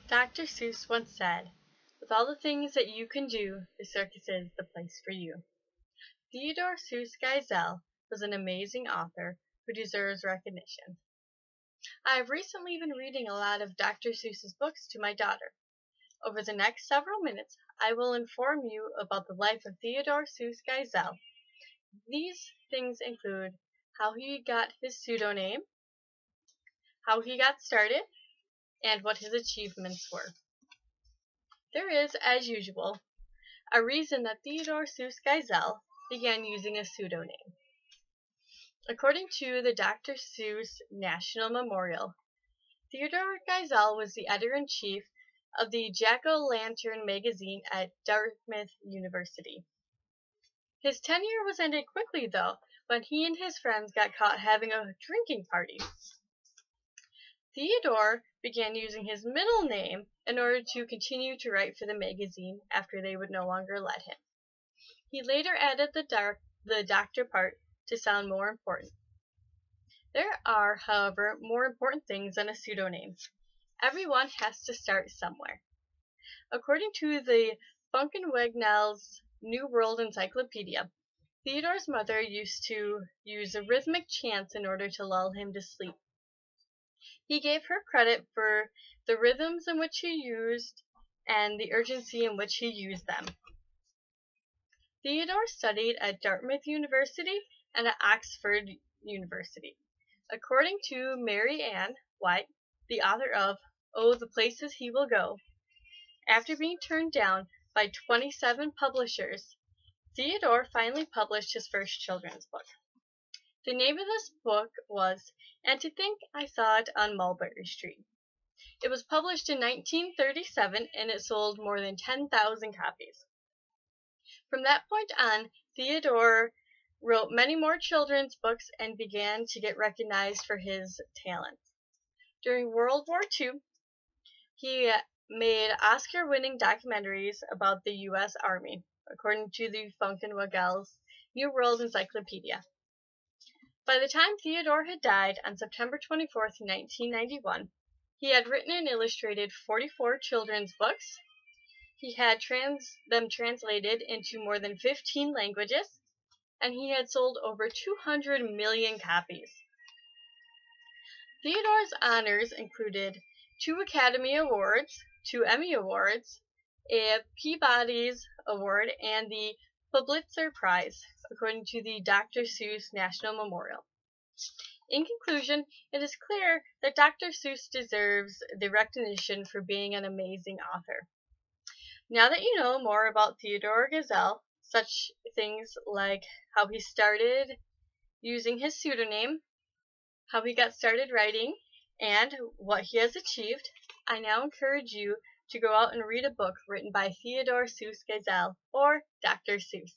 Dr. Seuss once said, "With all the things that you can do, the circus is the place for you." Theodor Seuss Geisel was an amazing author who deserves recognition. I have recently been reading a lot of Dr. Seuss's books to my daughter. Over the next several minutes, I will inform you about the life of Theodor Seuss Geisel. These things include how he got his pseudonym, how he got started, and what his achievements were. There is, as usual, a reason that Theodor Seuss Geisel began using a pseudonym. According to the Dr. Seuss National Memorial, Theodor Geisel was the editor-in-chief of the Jack-O-Lantern magazine at Dartmouth University. His tenure was ended quickly, though, when he and his friends got caught having a drinking party. Theodor began using his middle name in order to continue to write for the magazine after they would no longer let him. He later added the doctor part to sound more important. There are, however, more important things than a pseudonym. Everyone has to start somewhere. According to the Funkenwegnell's New World Encyclopedia, Theodor's mother used to use a rhythmic chants in order to lull him to sleep. He gave her credit for the rhythms in which he used and the urgency in which he used them. Theodor studied at Dartmouth University and at Oxford University. According to Mary Ann White, the author of "Oh, the Places He Will Go," after being turned down by 27 publishers, Theodor finally published his first children's book. The name of this book was "And to Think I Saw It on Mulberry Street." It was published in 1937 and it sold more than 10,000 copies. From that point on, Theodor wrote many more children's books and began to get recognized for his talents. During World War II, he made Oscar-winning documentaries about the U.S. Army, according to the Funkenwegnell's New World Encyclopedia. By the time Theodor had died on September 24, 1991, he had written and illustrated 44 children's books. He had them translated into more than 15 languages, and he had sold over 200 million copies. Theodor's honors included 2 Academy Awards, 2 Emmy Awards, a Peabody's Award, and the Pulitzer Prize, according to the Dr. Seuss National Memorial. In conclusion, it is clear that Dr. Seuss deserves the recognition for being an amazing author. Now that you know more about Theodor Geisel, such things like how he started using his pseudonym, how he got started writing, and what he has achieved, I now encourage you to go out and read a book written by Theodor Seuss Geisel, or Dr. Seuss.